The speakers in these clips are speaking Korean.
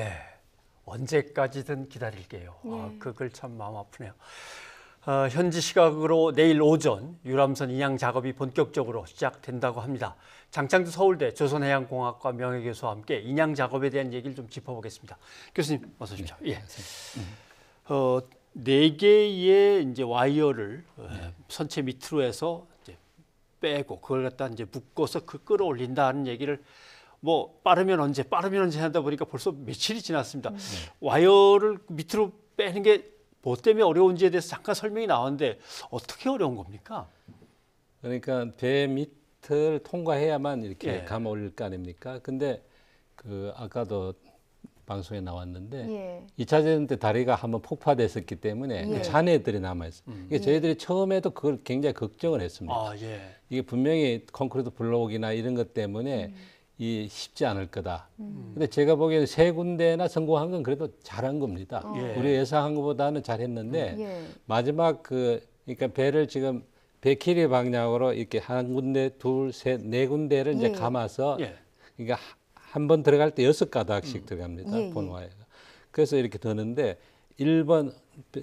네, 언제까지든 기다릴게요. 그걸 참 마음 아프네요. 현지 시각으로 내일 오전 유람선 인양 작업이 본격적으로 시작된다고 합니다. 장창두 서울대 조선해양공학과 명예교수와 함께 인양 작업에 대한 얘기를 좀 짚어보겠습니다. 교수님 어서 오십시오. 예. 네 개의 이제 와이어를 선체 밑으로 해서 이제 빼고 그걸 갖다 이제 묶어서 끌어올린다는 얘기를 뭐 빠르면 언제 하다 보니까 벌써 며칠이 지났습니다. 와이어를 밑으로 빼는 게 뭐 때문에 어려운지에 대해서 잠깐 설명이 나왔는데 어떻게 어려운 겁니까? 그러니까 배 밑을 통과해야만 이렇게 감아 올릴 거 아닙니까? 근데 그 아까도 방송에 나왔는데 2차 대전 때 다리가 한번 폭파됐었기 때문에 그 잔해들이 남아있어요. 이게 저희들이 처음에도 그걸 굉장히 걱정을 했습니다. 이게 분명히 콘크리트 블록이나 이런 것 때문에 이 쉽지 않을 거다. 근데 제가 보기에는 3군데나 성공한 건 그래도 잘한 겁니다. 우리 예상한 것보다는 잘했는데 마지막 그러니까 배를 지금 배 길이 방향으로 이렇게 한 군데, 둘, 셋, 4군데를 이제 감아서 그러니까 한 번 들어갈 때 6가닥씩 들어갑니다. 본와이어가. 그래서 이렇게 드는데 1번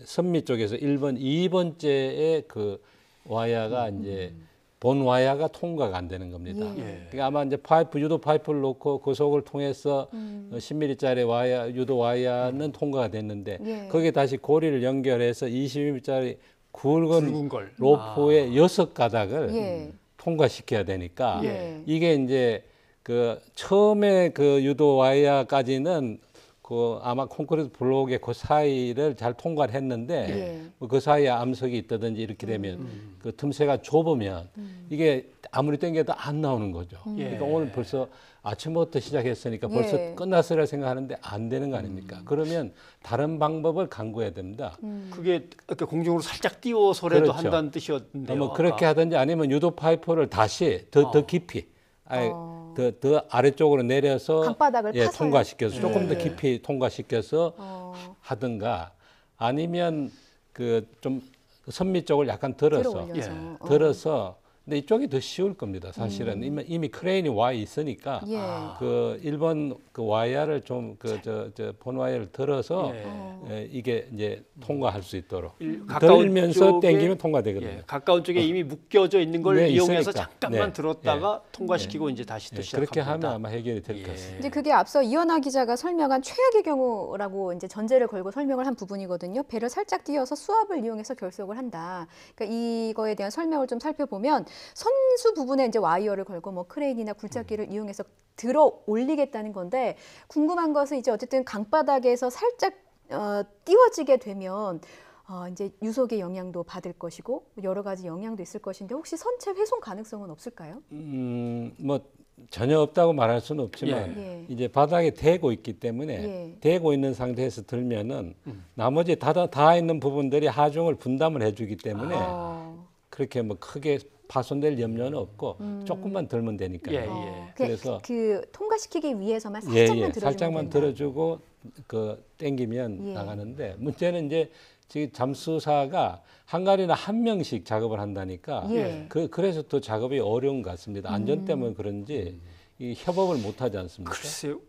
선미 쪽에서 1번, 2번째의 그 와이어가 이제 본 와이어가 통과가 안 되는 겁니다. 그러니까 아마 이제 유도 파이프를 놓고 그 속을 통해서 10mm짜리 와이어, 유도 와이어는 통과가 됐는데 거기에 다시 고리를 연결해서 20mm짜리 굵은 로프의 6가닥을 통과시켜야 되니까 이게 이제 그 처음에 그 유도 와이어까지는 그 아마 콘크리트 블록의 그 사이를 잘 통과를 했는데 그 사이에 암석이 있다든지 이렇게 되면 그 틈새가 좁으면 이게 아무리 당겨도 안 나오는 거죠. 그러니까 오늘 벌써 아침부터 시작했으니까 벌써 끝났으라 생각하는데 안 되는 거 아닙니까? 그러면 다른 방법을 강구해야 됩니다. 그게 이렇게 공중으로 살짝 띄워서라도 한다는 뜻이었는데요. 뭐 그렇게 하든지 아니면 유도 파이프를 다시 더 깊이 더 아래쪽으로 내려서 강바닥을 통과시켜서 조금 더 깊이 통과시켜서 하든가 아니면 그 좀 선미 쪽을 약간 들어서 근데 이쪽이 더 쉬울 겁니다. 사실은 이미 크레인이 와 있으니까 그 1번 그 와이어를 좀 본 와이어를 들어서 이게 이제 통과할 수 있도록 들면서 당기면 통과되거든요. 가까운 쪽에 이미 묶여져 있는 걸 이용해서 잠깐만 들었다가 통과시키고 이제 다시 또 시작합니다. 그렇게 하면 아마 해결이 될 것 같습니다. 이제 그게 앞서 이현아 기자가 설명한 최악의 경우라고 이제 전제를 걸고 설명을 한 부분이거든요. 배를 살짝 띄어서 수압을 이용해서 결속을 한다. 그러니까 이거에 대한 설명을 좀 살펴보면 선수 부분에 이제 와이어를 걸고 뭐 크레인이나 굴착기를 이용해서 들어 올리겠다는 건데 궁금한 것은 이제 어쨌든 강바닥에서 살짝 띄워지게 되면 이제 유속의 영향도 받을 것이고 여러 가지 영향도 있을 것인데 혹시 선체 훼손 가능성은 없을까요? 뭐 전혀 없다고 말할 수는 없지만 이제 바닥에 대고 있기 때문에 대고 있는 상태에서 들면은 나머지 닿아 있는 부분들이 하중을 분담을 해주기 때문에 그렇게 뭐 크게 파손될 염려는 없고 조금만 들면 되니까요. 그래서 그 통과시키기 위해서만 살짝만 들어주면 살짝만 들어주고 그 당기면 나가는데 문제는 이제 지금 잠수사가 한가리나 한 명씩 작업을 한다니까 그래서 또 작업이 어려운 것 같습니다. 안전 때문에 그런지 이 협업을 못 하지 않습니까? 글쎄요.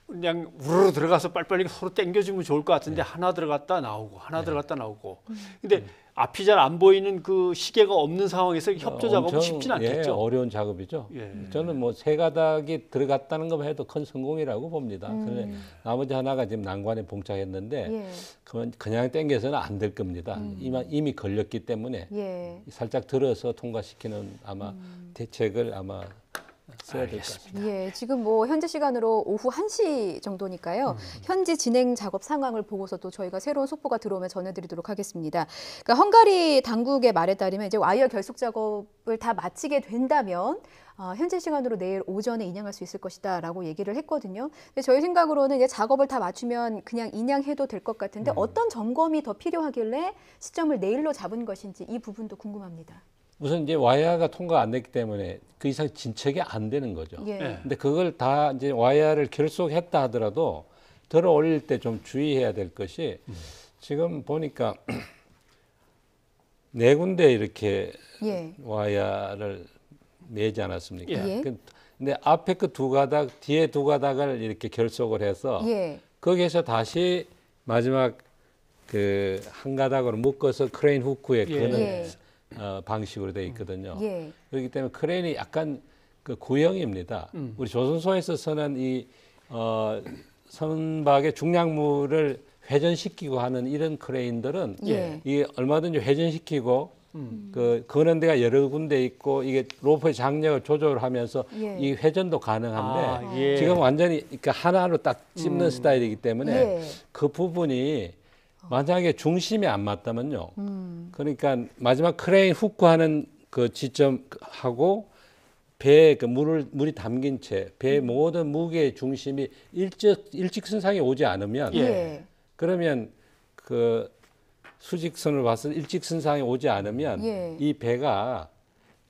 그냥 우르르 들어가서 빨리빨리 서로 당겨주면 좋을 것 같은데 하나 들어갔다 나오고 하나 들어갔다 나오고 근데 앞이 잘 안 보이는 그 시계가 없는 상황에서 협조 작업은 쉽진 않겠죠. 어려운 작업이죠. 저는 뭐 3가닥이 들어갔다는 것만 해도 큰 성공이라고 봅니다. 그런데 나머지 하나가 지금 난관에 봉착했는데 그냥 당겨서는 안 될 겁니다. 이미 걸렸기 때문에 살짝 들어서 통과시키는 아마 대책을 아마 써야 될 것 같습니다. 지금 뭐 현재 시간으로 오후 1시 정도니까요. 현지 진행 작업 상황을 보고서 또 저희가 새로운 속보가 들어오면 전해드리도록 하겠습니다. 그러니까 헝가리 당국의 말에 따르면 이제 와이어 결속 작업을 다 마치게 된다면 현재 시간으로 내일 오전에 인양할 수 있을 것이다라고 얘기를 했거든요. 근데 저희 생각으로는 이제 작업을 다 맞추면 그냥 인양해도 될 것 같은데 어떤 점검이 더 필요하길래 시점을 내일로 잡은 것인지 이 부분도 궁금합니다. 우선 이제 와이어가 통과 안 됐기 때문에 그 이상 진척이 안 되는 거죠. 근데 그걸 다 이제 와이어를 결속했다 하더라도 들어 올릴 때 좀 주의해야 될 것이 지금 보니까 4군데 이렇게 와이어를 매지 않았습니까? 근데 앞에 그 2가닥, 뒤에 2가닥을 이렇게 결속을 해서 거기에서 다시 마지막 그 한 가닥으로 묶어서 크레인 후크에 거는 방식으로 되어 있거든요. 그렇기 때문에 크레인이 약간 그 구형입니다. 우리 조선소에서 쓰는 이 선박의 중량물을 회전시키고 하는 이런 크레인들은 이게 얼마든지 회전시키고 거는 데가 여러 군데 있고 이게 로프의 장력을 조절하면서 이 회전도 가능한데 지금 완전히 그러니까 하나로 딱 찝는 스타일이기 때문에 그 부분이 만약에 중심이 안 맞다면요. 그러니까 마지막 크레인 후크하는 그 지점하고 배에 그 물이 담긴 채 배의 모든 무게의 중심이 일직선상에 오지 않으면 그러면 그 수직선을 봐서 일직선상에 오지 않으면 이 배가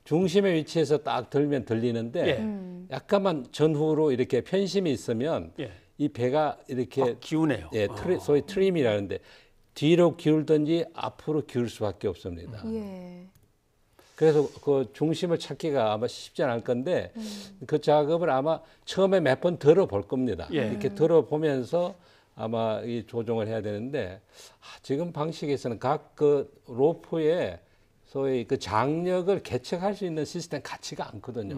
중심의 위치에서 딱 들면 들리는데 약간만 전후로 이렇게 편심이 있으면 이 배가 이렇게 기우네요. 소위 트림이라는데 뒤로 기울든지 앞으로 기울 수밖에 없습니다. 그래서 그 중심을 찾기가 아마 쉽지 않을 건데 그 작업을 아마 처음에 몇 번 들어볼 겁니다. 이렇게 들어보면서 아마 이 조정을 해야 되는데 지금 방식에서는 각 그 로프에 소위 그 장력을 개척할 수 있는 시스템 같지가 않거든요.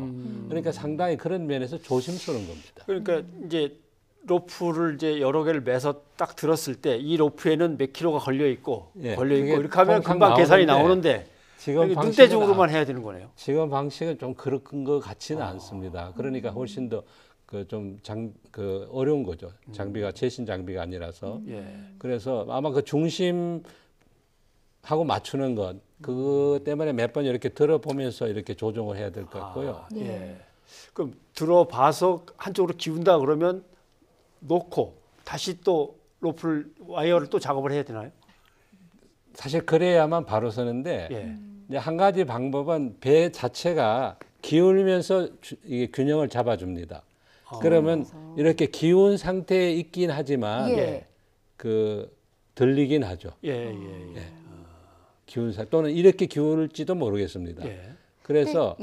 그러니까 상당히 그런 면에서 조심스러운 겁니다. 그러니까 이제 로프를 이제 여러 개를 매서 딱 들었을 때 이 로프에는 몇 킬로가 걸려 있고 이렇게 하면 금방 계산이 나오는데 지금 눈대중으로만 해야 되는 거네요. 지금 방식은 좀 그런 것 같지는 않습니다. 그러니까 훨씬 더 그 좀 어려운 거죠. 장비가 최신 장비가 아니라서. 그래서 아마 그 중심하고 맞추는 것 그거 때문에 몇 번 이렇게 들어보면서 이렇게 조정을 해야 될 것 같고요. 그럼 들어봐서 한쪽으로 기운다 그러면 놓고 다시 또 로프를 와이어를 또 작업을 해야 되나요? 사실 그래야만 바로 서는데 이제 한 가지 방법은 배 자체가 기울면서 이게 균형을 잡아줍니다. 그러면 이렇게 기운 상태에 있긴 하지만 그 들리긴 하죠. 기운 상 또는 이렇게 기울지도 모르겠습니다. 그래서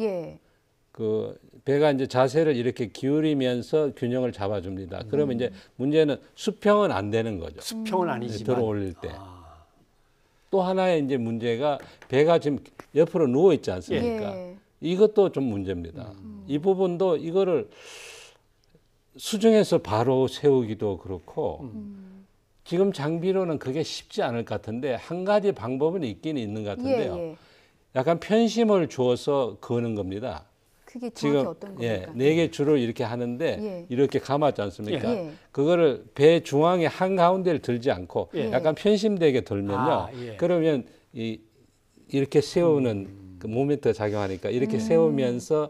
그 배가 이제 자세를 이렇게 기울이면서 균형을 잡아줍니다. 그러면 이제 문제는 수평은 안 되는 거죠. 수평은 아니지만 들어 올릴 때. 또 하나의 이제 문제가 배가 지금 옆으로 누워 있지 않습니까? 이것도 좀 문제입니다. 이 부분도 이거를 수중에서 바로 세우기도 그렇고 지금 장비로는 그게 쉽지 않을 것 같은데 한 가지 방법은 있긴 있는 것 같은데요. 약간 편심을 주어서 거는 겁니다. 그게 정확히 지금 어떤 겁니까? 4개 줄을 이렇게 하는데 이렇게 감았지 않습니까? 그거를 배 중앙에 한가운데를 들지 않고 약간 편심되게 들면요. 그러면 이렇게 세우는 그 모멘트가 작용하니까 이렇게 세우면서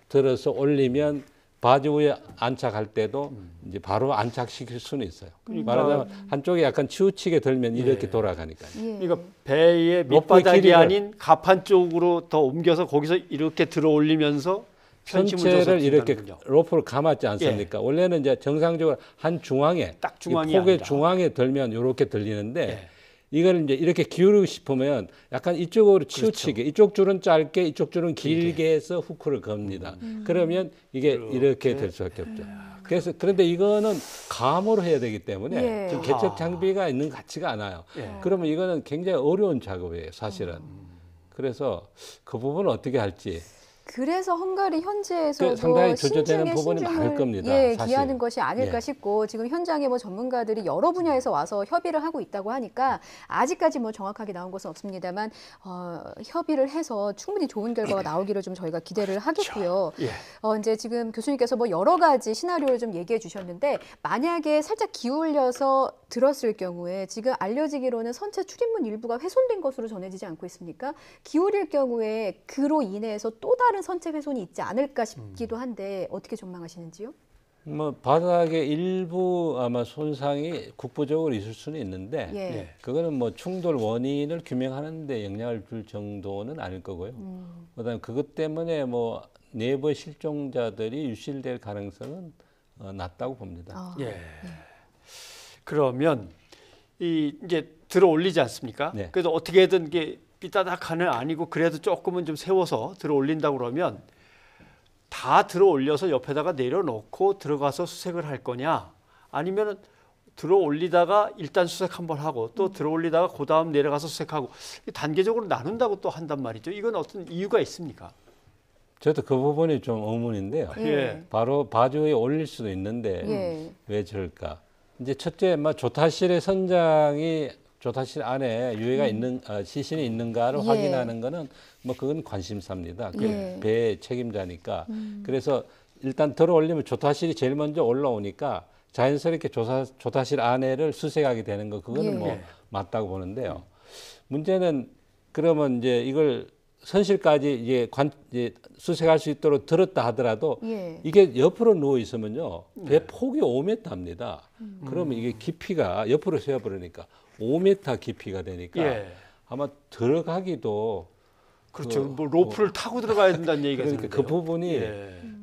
들어서 올리면 바지 위에 안착할 때도 이제 바로 안착시킬 수는 있어요. 말하자면 한쪽에 약간 치우치게 들면 이렇게 돌아가니까요. 그러니까 배의 밑바닥이 아닌 갑판 쪽으로 더 옮겨서 거기서 이렇게 들어 올리면서 전체를 이렇게 로프를 감았지 않습니까? 원래는 이제 정상적으로 한 중앙에 딱 중앙이 폭의 아니라. 중앙에 들면 이렇게 들리는데 이걸 이제 이렇게 기울이고 싶으면 약간 이쪽으로 치우치게 이쪽 줄은 짧게 이쪽 줄은 길게 해서 후크를 겁니다. 그러면 이게 이렇게 될 수밖에 없죠. 그래서 그런데 이거는 감으로 해야 되기 때문에 지금 개척 장비가 있는 것 같지가 않아요. 그러면 이거는 굉장히 어려운 작업이에요, 사실은. 그래서 그 부분을 어떻게 할지. 그래서 헝가리 현지에서도 상당히 조절되는 부분이 많을 겁니다. 사실. 기하는 것이 아닐까 싶고 지금 현장에 뭐 전문가들이 여러 분야에서 와서 협의를 하고 있다고 하니까 아직까지 뭐 정확하게 나온 것은 없습니다만 협의를 해서 충분히 좋은 결과가 나오기를 좀 저희가 기대를 하겠고요. 이제 지금 교수님께서 뭐 여러 가지 시나리오를 좀 얘기해 주셨는데 만약에 살짝 기울여서 들었을 경우에 지금 알려지기로는 선체 출입문 일부가 훼손된 것으로 전해지지 않고 있습니까? 기울일 경우에 그로 인해서 또 다른 선체 훼손이 있지 않을까 싶기도 한데 어떻게 전망하시는지요? 뭐 바닥의 일부 아마 손상이 국부적으로 있을 수는 있는데 그거는 뭐 충돌 원인을 규명하는 데 영향을 줄 정도는 아닐 거고요. 그다음에 그것 때문에 뭐 내부의 실종자들이 유실될 가능성은 낮다고 봅니다. 그러면 이제 들어 올리지 않습니까? 그래서 어떻게든 이게 삐따닥하는 아니고 그래도 조금은 좀 세워서 들어 올린다 그러면 다 들어 올려서 옆에다가 내려놓고 들어가서 수색을 할 거냐 아니면은 들어 올리다가 일단 수색 한번 하고 또 들어 올리다가 그 다음 내려가서 수색하고 단계적으로 나눈다고 또 한단 말이죠. 이건 어떤 이유가 있습니까? 저도 그 부분이 좀 의문인데요. 예. 바로 바주 위에 올릴 수도 있는데 왜 저럴까? 이제 첫째, 조타실의 선장이 조타실 안에 유해가 있는 시신이 있는가를 확인하는 거는 그건 관심사입니다. 그 배의 책임자니까. 그래서 일단 들어 올리면 조타실이 제일 먼저 올라오니까 자연스럽게 조타실 안에를 수색하게 되는 거 그거는 맞다고 보는데요. 문제는 그러면 이제 이걸 선실까지 이제 수색할 수 있도록 들었다 하더라도 이게 옆으로 누워 있으면요 배 폭이 5m입니다. 그러면 이게 깊이가 옆으로 세워버리니까 5m 깊이가 되니까 아마 들어가기도 그렇죠. 뭐 로프를 타고 들어가야 된다는 얘기가 그러니까 있는데요. 그 부분이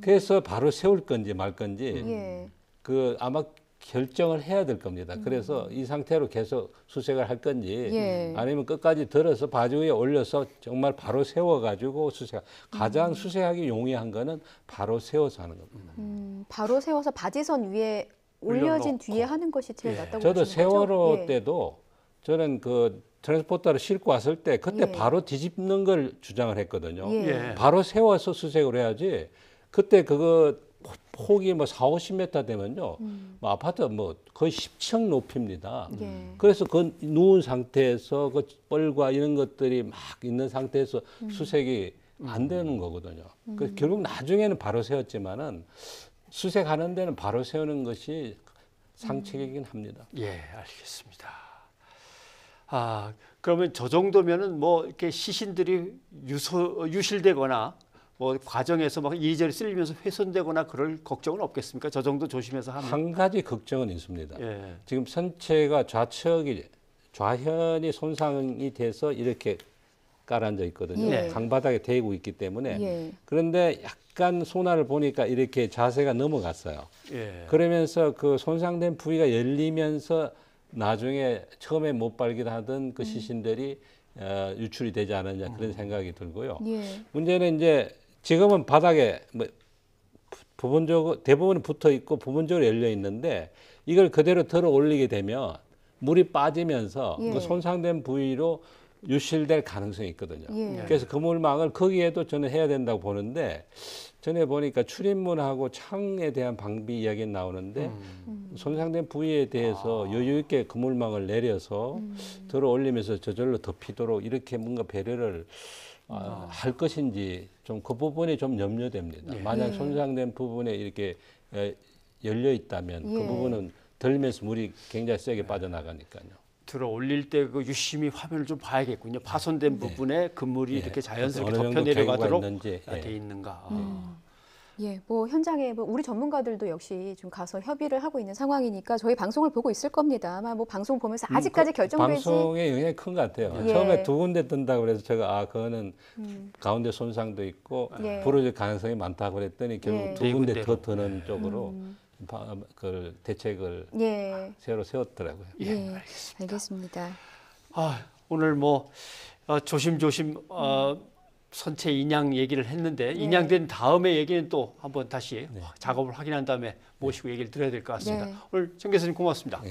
그래서 바로 세울 건지 말 건지 그 아마 결정을 해야 될 겁니다. 그래서 이 상태로 계속 수색을 할 건지 아니면 끝까지 들어서 바주 위에 올려서 정말 바로 세워가지고 가장 수색하기 용이한 거는 바로 세워서 하는 겁니다. 바로 세워서 바지선 위에 올려진 뒤에 하는 것이 제일 낫다고 저도 보시는 거죠? 세월호 때도 저는 그 트랜스포터를 싣고 왔을 때 그때 바로 뒤집는 걸 주장을 했거든요. 바로 세워서 수색을 해야지. 그때 그거 폭이 4, 50m 되면요. 아파트 거의 10층 높이입니다. 그래서 그 누운 상태에서 그 뻘과 이런 것들이 막 있는 상태에서 수색이 안 되는 거거든요. 그래서 결국 나중에는 바로 세웠지만은 수색하는 데는 바로 세우는 것이 상책이긴 합니다. 예, 알겠습니다. 그러면 저 정도면은 이렇게 시신들이 유실되거나 과정에서 막 이리저리 쓸리면서 훼손되거나 그럴 걱정은 없겠습니까? 저 정도 조심해서 하면. 한 가지 걱정은 있습니다. 지금 선체가 좌현이 손상이 돼서 이렇게 깔아앉아 있거든요. 강바닥에 대고 있기 때문에. 그런데 약간 소나를 보니까 이렇게 자세가 넘어갔어요. 그러면서 그 손상된 부위가 열리면서 나중에 처음에 못 발견하던 그 시신들이 유출이 되지 않았냐 그런 생각이 들고요. 문제는 이제 지금은 바닥에 부분적으로 대부분 붙어 있고 부분적으로 열려 있는데 이걸 그대로 들어 올리게 되면 물이 빠지면서 그 손상된 부위로 유실될 가능성이 있거든요. 그래서 그물망을 거기에도 저는 해야 된다고 보는데 전에 보니까 출입문하고 창에 대한 방비 이야기는 나오는데 손상된 부위에 대해서 여유 있게 그물망을 내려서 들어 올리면서 저절로 덮이도록 이렇게 뭔가 배려를 할 것인지 좀 그 부분이 좀 염려됩니다. 만약 손상된 부분에 이렇게 열려 있다면 그 부분은 덜면서 물이 굉장히 세게 빠져나가니까요. 들어 올릴 때 그 유심히 화면을 좀 봐야겠군요. 파손된 부분에 그물이 이렇게 자연스럽게 덮여 내려가도록 돼 있는가. 현장에 우리 전문가들도 역시 좀 가서 협의를 하고 있는 상황이니까 저희 방송을 보고 있을 겁니다. 아마 방송 보면서 아직까지 결정되지. 방송의 영향이 큰 것 같아요. 처음에 2군데 뜬다고 그래서 제가 그거는 가운데 손상도 있고 부러질 가능성이 많다고 그랬더니 결국 2군데 더 뜨는 쪽으로 그 대책을 새로 세웠더라고요. 알겠습니다. 오늘 조심조심 선체 인양 얘기를 했는데 인양된 다음에 얘기는 또 한번 다시 작업을 확인한 다음에 모시고 얘기를 드려야 될 것 같습니다. 오늘 정 교수님 고맙습니다.